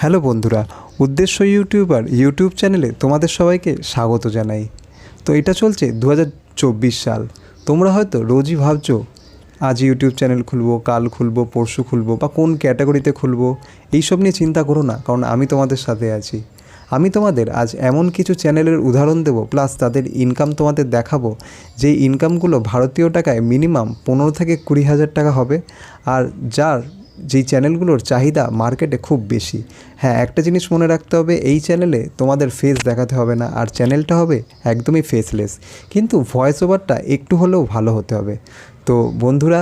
Hello বন্ধুরা, উদ্দেশ্য YouTuber YouTube চ্যানেলে তোমাদের সবাইকে স্বাগত জানাই। তো এটা চলছে 2024 সাল। তোমরা হয়তো রোজই ভাবছো আজ ইউটিউব চ্যানেল খুলবো, কাল খুলবো, পরশু খুলবো বা কোন ক্যাটাগরিতে খুলবো। এইসব নিয়ে চিন্তা করো না, কারণ আমি তোমাদের সাথে আছি। আমি তোমাদের আজ এমন কিছু চ্যানেলের উদাহরণ দেবো, প্লাস তাদের ইনকাম তোমাদের দেখাবো, যেই ইনকামগুলো ভারতীয় টাকায় মিনিমাম 15 থেকে 20 হাজার টাকা হবে, আর যেই চ্যানেলগুলোর চাহিদা মার্কেটে খুব বেশি। হ্যাঁ, একটা জিনিস মনে রাখতে হবে, এই চ্যানেলে তোমাদের ফেস দেখাতে হবে না, আর চ্যানেলটা হবে একদমই ফেসলেস, কিন্তু ভয়েস ওভারটা একটু হলেও ভালো হতে হবে। তো বন্ধুরা,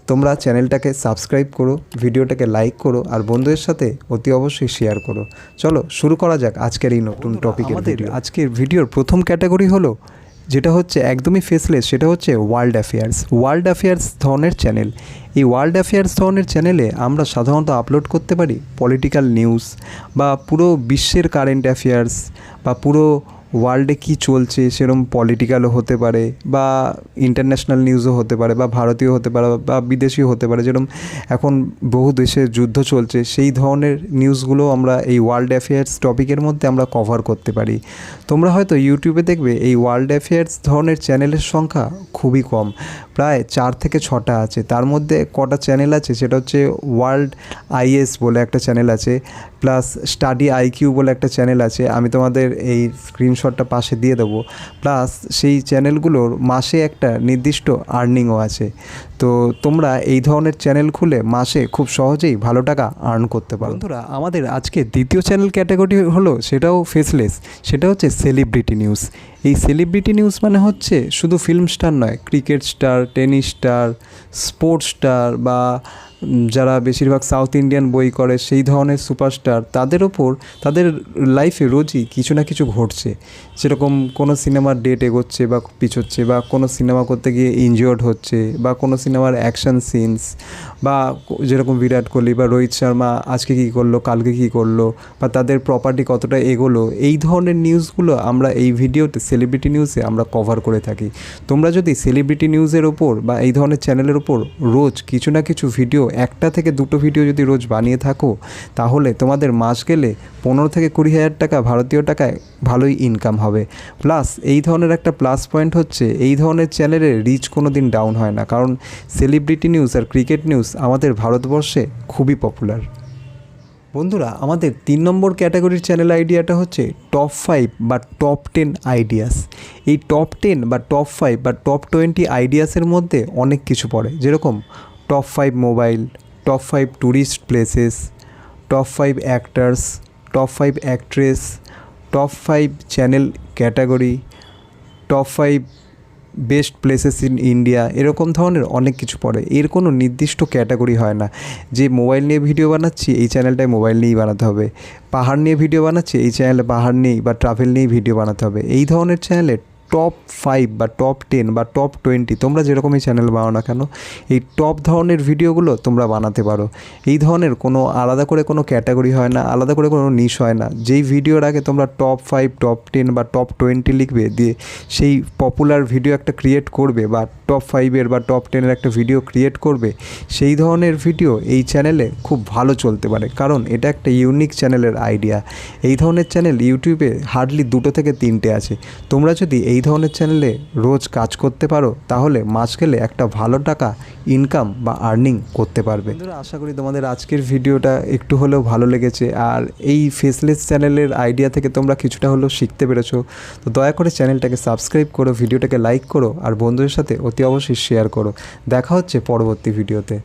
তোমরা চ্যানেলটাকে সাবস্ক্রাইব করো, ভিডিওটাকে লাইক করো, আর বন্ধুদের সাথে অতি অবশ্যই শেয়ার করো। চলো শুরু করা যাক আজকের এই নতুন টপিকের ভিডিও। আজকের ভিডিওর প্রথম ক্যাটাগরি হলো, যেটা হচ্ছে একদমই ফেসলেস, সেটা হচ্ছে ওয়ার্ল্ড অ্যাফেয়ার্স ধরনের চ্যানেল। এই ওয়ার্ল্ড অ্যাফেয়ার্স ধরনের চ্যানেলে আমরা সাধারণত আপলোড করতে পারি পলিটিক্যাল নিউজ, বা পুরো বিশ্বের কারেন্ট অ্যাফেয়ার্স, বা পুরো ওয়ার্ল্ডে কী চলছে সেরকম পলিটিক্যালও হতে পারে, বা ইন্টারন্যাশনাল নিউজও হতে পারে, বা ভারতীয় হতে পারে, বা বিদেশিও হতে পারে। যেরকম এখন বহু দেশে যুদ্ধ চলছে, সেই ধরনের নিউজগুলো আমরা এই ওয়ার্ল্ড অ্যাফেয়ার্স টপিকের মধ্যে আমরা কভার করতে পারি। তোমরা হয়তো ইউটিউবে দেখবে এই ওয়ার্ল্ড অ্যাফেয়ার্স ধরনের চ্যানেলের সংখ্যা খুবই কম, প্রায় 4 থেকে 6টা আছে। তার মধ্যে কটা চ্যানেল আছে, সেটা হচ্ছে ওয়ার্ল্ড আইএস বলে একটা চ্যানেল আছে, প্লাস স্টাডি আইকিউ বলে একটা চ্যানেল আছে। আমি তোমাদের এই স্ক্রিনশটটা পাশে দিয়ে দেবো। প্লাস সেই চ্যানেলগুলোর মাসে একটা নির্দিষ্ট আর্নিংও আছে। তো তোমরা এই ধরনের চ্যানেল খুলে মাসে খুব সহজেই ভালো টাকা আর্ন করতে পারো। বন্ধুরা, আমাদের আজকে দ্বিতীয় চ্যানেল ক্যাটাগরি হলো, সেটাও ফেসলেস, সেটা হচ্ছে সেলিব্রিটি নিউজ। এই সেলিব্রিটি নিউজ মানে হচ্ছে শুধু ফিল্ম স্টার নয়, cricket star, tennis star, sports star, বা যারা বেশিরভাগ সাউথ ইন্ডিয়ান বই করে সেই ধরনের সুপারস্টার, তাদের ওপর তাদের লাইফে রোজই কিছু না কিছু ঘটছে। সেরকম কোনো সিনেমার ডেট এগোচ্ছে বা পিছোচ্ছে, বা কোনো সিনেমা করতে গিয়ে ইনজিওর্ড হচ্ছে, বা কোনো সিনেমার অ্যাকশন সিনস, বা যেরকম বিরাট কোহলি বা রোহিত শর্মা আজকে কী করলো, কালকে কী করলো, বা তাদের প্রপার্টি কতটা এগোলো, এই ধরনের নিউজগুলো আমরা এই ভিডিওতে সেলিব্রিটি নিউজে আমরা কভার করে থাকি। তোমরা যদি সেলিব্রিটি নিউজের ওপর বা এই ধরনের চ্যানেলের ওপর রোজ কিছু না কিছু ভিডিও, 1টা থেকে 2টো ভিডিও যদি রোজ বানিয়ে থাকো, তাহলে তোমাদের মাস গেলে 15 থেকে 20 হাজার টাকা ভারতীয় টাকায় ভালোই ইনকাম হবে। প্লাস এই ধরনের একটা প্লাস পয়েন্ট হচ্ছে, এই ধরনের চ্যানেলের রিচ কোনো দিন ডাউন হয় না, কারণ সেলিব্রিটি নিউজ আর ক্রিকেট নিউজ আমাদের ভারতবর্ষে খুবই পপুলার। বন্ধুরা, আমাদের 3 নম্বর ক্যাটাগরির চ্যানেল আইডিয়াটা হচ্ছে টপ 5 বা টপ 10 আইডিয়াস। এই টপ 10 বা টপ 5 বা টপ 20 আইডিয়াসের মধ্যে অনেক কিছু পড়ে, যেরকম top 5 mobile, top 5 tourist places, top 5 actors, top 5 actress, top 5 channel category, top 5 best places in India. এরকম ধরনের অনেক কিছু পড়ে। এর কোনো নির্দিষ্ট ক্যাটাগরি হয় না যে মোবাইল নিয়ে ভিডিও বানাচ্ছি এই চ্যানেলটায় মোবাইল নিয়েই বানাতে হবে, পাহাড় নিয়ে ভিডিও বানাচ্ছি এই চ্যানেলে পাহাড় নিয়েই বা ট্রাভেল নিয়েই ভিডিও বানাতে হবে। এই ধরনের চ্যানেলে টপ 5 বা টপ 10 বা টপ 20, তোমরা যেরকমই চ্যানেল বানাও না কেন, এই টপ ধরনের ভিডিওগুলো তোমরা বানাতে পারো। এই ধরনের কোনো আলাদা করে কোনো ক্যাটাগরি হয় না, আলাদা করে কোনো নিশ হয় না। যেই ভিডিওর আগে তোমরা টপ 5, টপ 10 বা টপ 20 লিখবে, দিয়ে সেই পপুলার ভিডিও একটা ক্রিয়েট করবে, বা টপ 5-এর বা টপ 10-এর একটা ভিডিও ক্রিয়েট করবে, সেই ধরনের ভিডিও এই চ্যানেলে খুব ভালো চলতে পারে, কারণ এটা একটা ইউনিক চ্যানেলের আইডিয়া। এই ধরনের চ্যানেল ইউটিউবে হার্ডলি 2 থেকে 3টে আছে। তোমরা যদি এই ধরনের চ্যানেলে রোজ কাজ করতে পারো, তাহলে মাস গেলে একটা ভালো টাকা ইনকাম বা আর্নিং করতে পারবে। বন্ধুরা, আশা করি তোমাদের আজকের ভিডিওটা একটু হলেও ভালো লেগেছে, আর এই ফেসলেস চ্যানেলের আইডিয়া থেকে তোমরা কিছুটা হলেও শিখতে পেরেছো। তো দয়া করে চ্যানেলটাকে সাবস্ক্রাইব করো, ভিডিওটাকে লাইক করো, আর বন্ধুদের সাথে অতি অবশ্যই শেয়ার করো। দেখা হচ্ছে পরবর্তী ভিডিওতে।